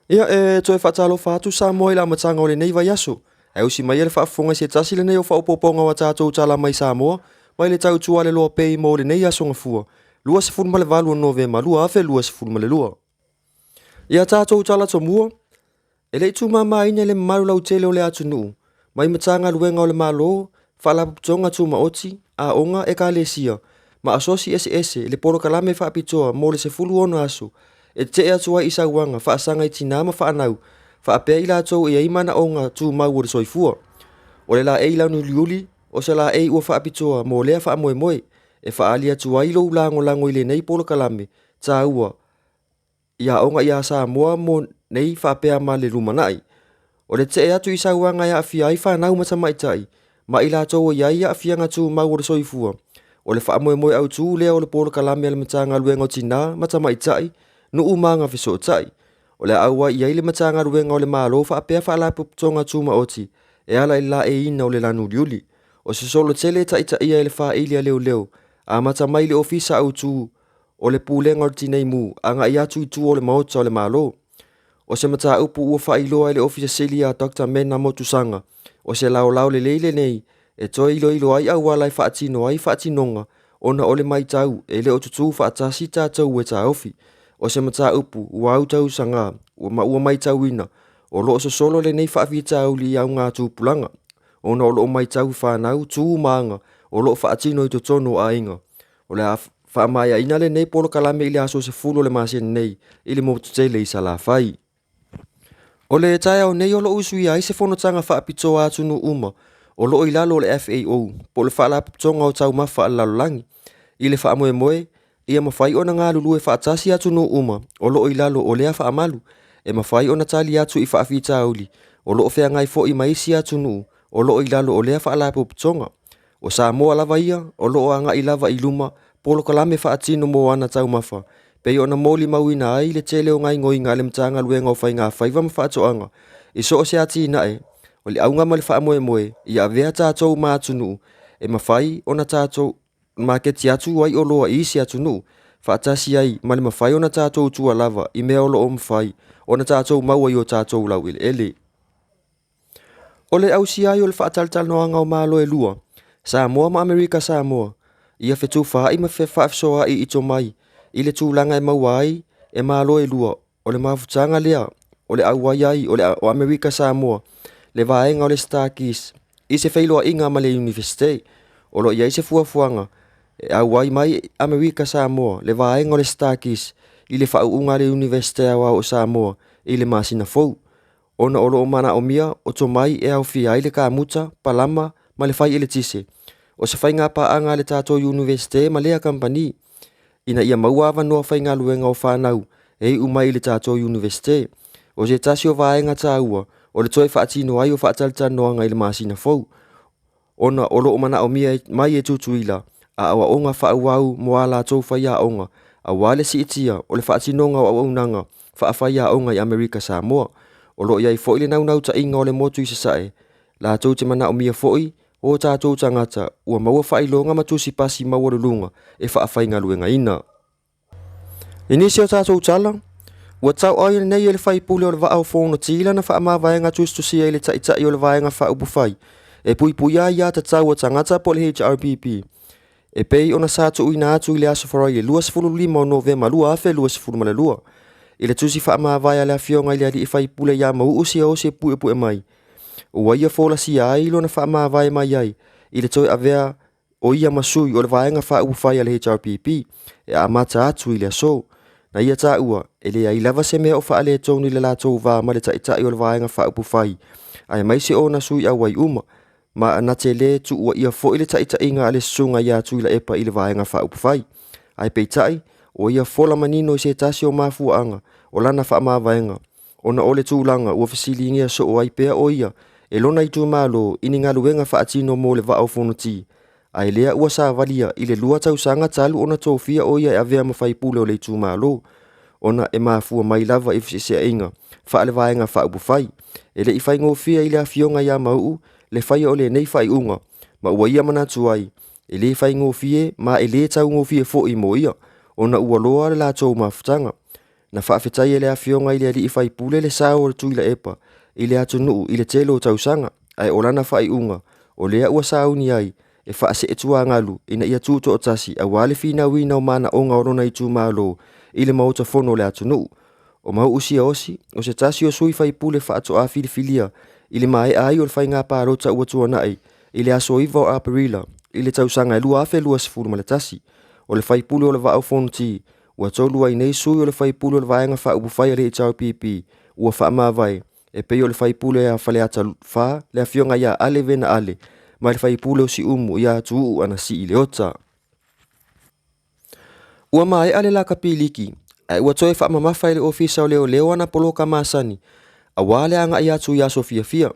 Ia toe whaatalofa atu sa moa i la matanga o lenei vai aso. E usi mai le whaafonga se tasi lenei o whaupoponga wa tātou tala mai sa moa, mai le tau tua le loa pei mo lenei aso ngafua. Lua se fulu ma le valu o Novema, lua afe lua se fulu ma le lua. Ia tātou tala to mua, e le tu mama ina le maru lau tele o le atu nuu. Mai matanga luenga o le malo, whaalapu putonga tu maoti, a onga e ka le sia. Ma asosi ese le poro kalame whaapitoa mo le se fulu ono aso. E te atua isa wanga, whaasanga i tina ma whaanau, whaapea ila atou e imana onga tu mau o le soifua. O le la e ila nuliuli, o se la e ua whaapitoa mo lea wha moe moe, e whaali atua ilo lango lango ile nei polo kalame, ta ua. Ia onga ia sa moa mo nei whaapea ma le rumanai. O le te atu isa wanga ia awhia i whanau matamaitai, ma ila atou ia ia awhia ngatu mau o le soifua. O le wha moe moe au tu lea o le polo kalame ala matanga luenga tina matamaitai, no umanga fiso tai. O le aua ia ile matanga ruenga o le malo whaapea whaalapu putonga tuma oti, e ala ila e ina o le lanu liuli. O se solo tele taita ia ele wha ilia leo leo, a matamai le ofisa au tu o le pulenga o tinei mu, anga ia tu i tu o le maota o le malo. O se mata upu ua wha iloa ele ofisa selia Dr. Mena Motusanga, o se lao lao le leile nei, e toi ilo ai au walai whaatino ai whaatinonga, ona ole mai tau, e le o tutu whaatasi tātou e tā ofi. O se mata upu, ua au tau sanga, ua mai tau ina, o loo so solo le nei whaafi tau li au ngā tūpulanga. O na o loo mai tau whanau, tū maanga, o loo whaatino i to tono a inga. O le a whaamaya ina le nei polo kalame ili aso se fulo le masien nei, ili mo tutele i sala whai. O le taia o nei o loo usui ai se whanotanga whaapitoa atu no uma, o loo ilalo le FAO, po le whaalapitonga o tau mawha alalolangi, ili whaamoe moe, ia mawhai ona ngā lulu e whaatasi atu no uma, o loo ilalo o lea whaamalu, e mawhai ona tali atu i whaafita auli, o loo whea ngai fo i maisi atu no, o loo ilalo o lea whaalapo pitonga. O sa moa lava ia, o loo anga i lava i luma, polo kalame whaatino mo ana tau mawha, pe ona moli mawina ai le tele o ngai ngoi ngā le mtanga luenga o whai ngā whaiva mawhaatoanga, i so o se ati inae, o li aunga ma le whaamoe moe, i a vea tātou mā atu no, e mawhai ona tātou, ma ke ti atu ai o loa isi atu nu, whaatasi ai ma le mawhai ona tātou tua lava i mea o loo mawhai, ona tātou maua i o tātou lau ele ele. O le au si ai o le whaataltal noanga o malo e lua, Samoa ma Amerika Samoa, ia whetu wha i ma whe whaafsoa i ito mai, i le tūlanga e mawai e malo e lua, o le mawhutanga lea, o le au wai ai o Amerika Samoa, le vaenga o le Starkis, i se whailoa inga ma le universite, o lo ia i se fuafuanga, e au wai mai Amerika Samoa, le vaenga o le Starkis, i le whauunga le universite awa o Samoa, i le masina fau. Ona o lo o mana o mia, o to mai e au fia i le ka muta, palama, ma le whai i le tise. O se whai ngā paanga le tātou universite ma lea kampani, ina ia mauawa noa whai ngā luenga o whanau, e i umai le tātou universite. O se tasi o vaenga tā ua, o le toi whaatino ai o whaatalta noa ngai le masina fau. Ona o lo o mana o mia mai e tutuila, a awa onga whaauau mo ala tau whai a onga, a wale si itia o le whaatinonga o aunanga, whaafai a onga i Amerika Samoa. O lo iai fo ile nau ta inga o le motu i se sae, la tau te mana o mia foi, o tātou tangata, ua maua whailonga matusi pasi maua lulunga, e whaafai ngā luenga ina. Inisi o tātou tala, ua tau ai nei e le whai pule o le vaau whono tila na wha vaenga tustusi e le taitai o le vaenga wha ubufai, e pui pui ai a tatau o tangata po le HRPP. E pei ona sātu ina atu i le aso wharai e 25 o Novema lua afe 22. I le tusi wha vaia le awhionga i le adi i whai pule ia mau usi o se pue pue mai. Ua ia fola si ai lo na wha vaia mai ai, i le toi avea o ia masui o le vaenga wha ubufai a le HRPP, e a mata atu i le aso. Na ia tā ua, e le ai lava se mea o wha ale tonu i le lātou vā ma le taitai o le vaenga wha ubufai. Ai mai se o na sui au wai uma, ma na te le tu ua ia fo i le taitai ngā ale sunga ia tu i la epa i le vaenga wha ubufai. Ai peitai, o ia fola manino i se tasi o mafua anga, o lana wha vaenga. Ona ole tūlanga ua fasili ngia so o ai pea o ia, e lona i tu malo ini ngā luenga wha atino mo le va au fonoti. Ai lea ua sa valia i le lua tau sanga talu ona tōwhia o ia e avea mawhai pule o le tu malo. Ona e mafua mai lava i fisisea inga, wha le vaenga wha ubufai. E le i whai ngōwhia i le awhionga ia mau, le whai o le nei whai unga, ma ua ia manatu ai. E le whai ngōwhia, ma e le tau ngōwhia fo i mo ia, ona ua loa le la tō mafutanga. na whaafetai e le awhionga i le ali i whaipule le sao o le tui la epa, i le atu nuu i le telo tausanga, ai o lana whai unga, o lea ua sauni ai, e whaase e tua ngalu, ina ia tūto o tasi, a wale whina wina o mana o ngaurona i tū malo, i le mauta fono le atu nuu. O mau usia osi, o se tasi o sui whaipule whaato a filifilia, i le mai ai o le whainga pārota ua tua nai, i le aso iwa o Aparila, i le tausanga e lua afe lua sifuru ma le tasi, o le whaipule o le vau fono ti, ua tolua i nei sui o le whaipule o le vaenga wha upu whai le i tau pipi, ua wha mawai, e pei o le whaipule a whale ata wha, le a fionga ia ale vena ale, mai le whaipule o si umu ia tuu ana si i le ota. Ua mai ale la kapiliki, ai ua toe wha mamawhai le ofisa o leo ana polo ka masani, a wale anga ia tu ia sofia fia.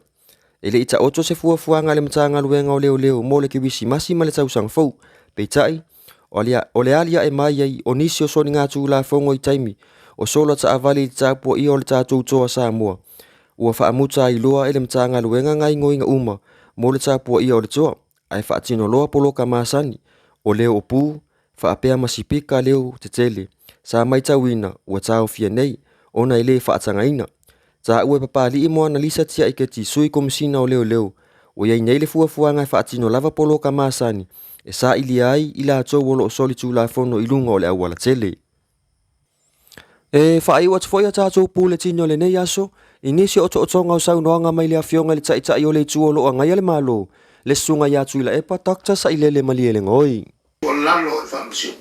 E le ita oto se fuafuanga le matanga luenga o leo mo le kiwisi masi ma le tausang fau, peitai, o le alia e mai ai o nisi o soni ngā tū la fongo i taimi, o solo ta avali i tāpua i o le tātou toa sa mua. Ua whaamuta i loa e le matanga luenga ngai ngoinga uma, mo le tāpua i o le toa, ai whaatino loa polo ka masani, o leo o pū, whaapea masipika leo te tele, sa mai tawina, ua tāo fia nei, ona i le whaatanga ina. Ta ue papali i moa na lisa tia i ke ti sui komisina o leo, o iei nei le fuafuanga e whaatino lava polo ka masani, e sa ili ai i la atou wolo o soli tū la fono i lunga o le awala tele. E whaai wat foi a tātou pūle tino le nei aso, i nisi o tonga o sau noanga mai le a fionga le tai o le tuolo a ngai ale malo, le sunga i atu ila epa takta sa ilele mali ele ngoi. O lalo e whamsiu,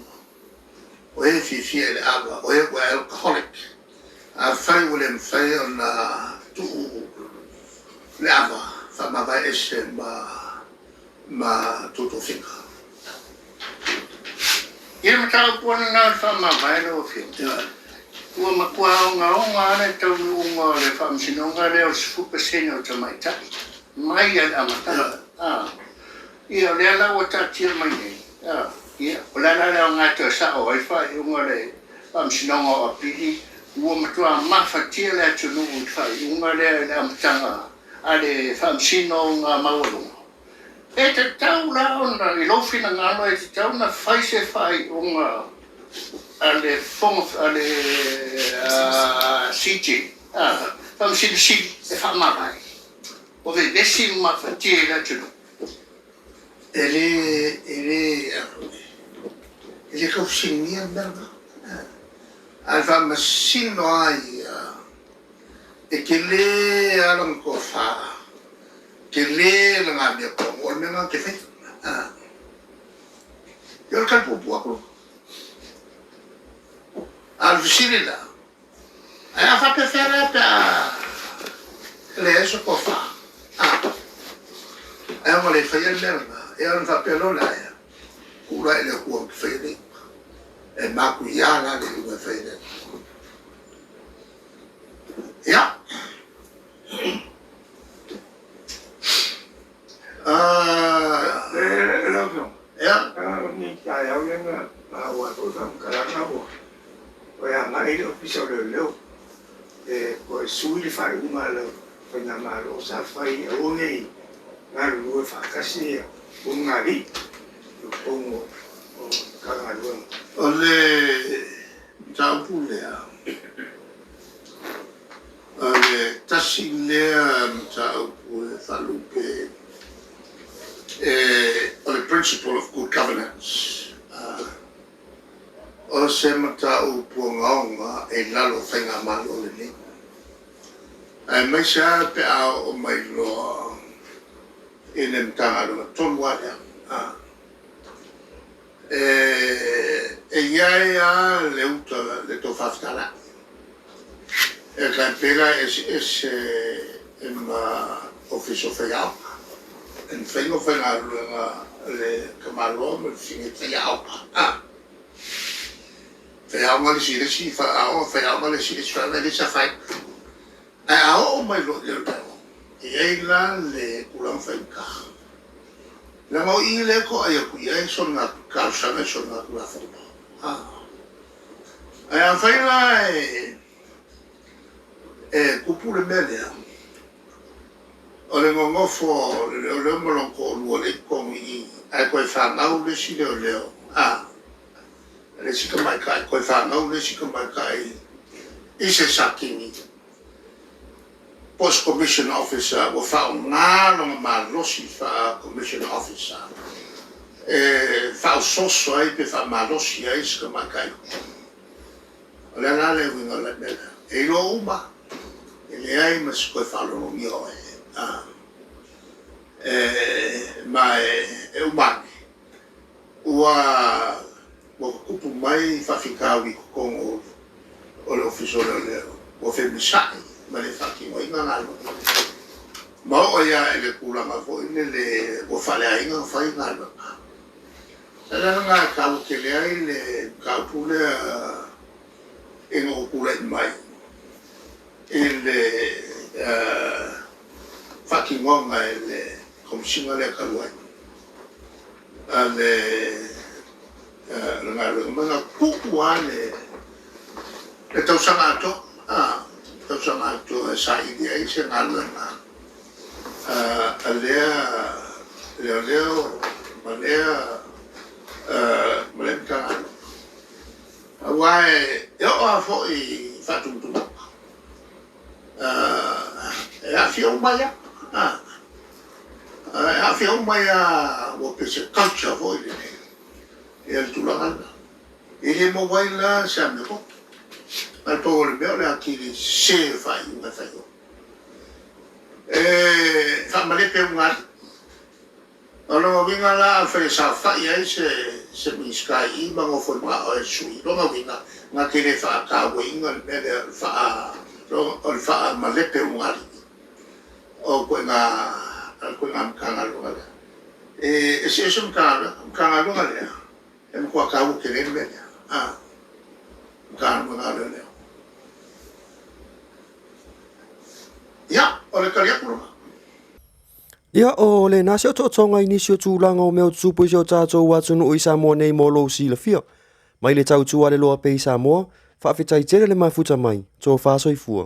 o e fifia le awa, o e wa alcoholic, a whai wale mwhai o na tuu le awa, whamawai ese ma tuto whika. Ia matau puana nā whamawai no whika. Ua makua onga ane tau unga le whamsinonga leo 10% o tamaitai. Mai al amata. Ia lea lau o tatia mai nei. Ia, o lana leo ngātua sa o whai unga le whamsinonga o apili. Ua matua mawhatia le atu nuu whai unga lea le amatanga a le whamsinonga mawalunga. E te tau la ona, i lofina ngano e te tau na whai se whai unga ale fonga ale CJ tam sin e fa mai o ve desi ma fatie la tu ele ko sinia merda alfa masino ai e che le alam ko fa che le la ngabia ko o me nga ke fe yo ka po po Alvisirila. Ela fa prefere pa le so ko fa. Ela le fa il merda. Ela fa pelo la ya. Ura ele ko fede. E ma ku ya la de ko fede. Ya. Ya. Ni ka ya nga ma wa to tam kala na bo. O ia mai le ofisa o leo ko sui le fai uma le whainga maro sa whai o nei ngā rua whakasi o ngari o pongo o kangarua. O le taupu lea. O le tasi lea taupu e whalupe. O le principle of good governance. O se matau puangaonga e lalo whainga malo le ni. Ai mai se pe a o mai loa e ne mtanga runga tonu wale. E iai a le uta le to whafitala. E kai pera e ma ofiso whaiau. En whaingo whainga runga le kamaloa me whingi whaiau. Whaiau ngale si resi, whaiau ngale si resi whainga sa whai. Ai ao mai lo le tau. E ei la le kulang whainga. La mau i le ko ai aku i ai son ngā kausanga son ngā kula whainga. Ai a whainga e kupu le melea. O le ngongofo, o le molongo lua le kongi ai koe whanau le si leo leo. Le sika mai kai, koe whanau le sika mai kai ise sakini post commission officer o fa ngalo ma losi fa commission officer fa soso ai pe fa ma losi ai ska makai la le winga la bela e lo uba ele ai mas ko fa lo mio ma e uba ua kupu mai fa fikawi ko o le ofisora le o fe misai ma le faki o ina ngalo ma o ia ele kula ma fo ine le o fale ai nga fai ngalo ala nga ka o ke le ai le ka pule e no kula mai ele faki ngonga ele komishina le kalwai ale ngalo mga kukuane le tau sangato tau sangato sa idea ise ngalo na alea malea malem kangalo awai yo afo I fatuntu afio maya afio maya wo pese culture vo ile el tulangana ile mo waila samne ko al polo me ole akili se fai una fai fa male pe un ar ono vinga la fe sa fai ai se miska I mango forma o sui no vinga na kile fa ka winga me fa ro fa male pe un ar o ko na ko na kangalo ala ese es un kangalo ala em ko ka ke le me kan mo na le ya ole ka ya pro Ia o le nasi o totonga inisio tūlanga o meo tupu isio tātou watunu o isa mua nei mo lo si la fia. Mai le tau tua le loa pe isa mua, whaafetai tere le mafuta mai, tō whaasoi fua.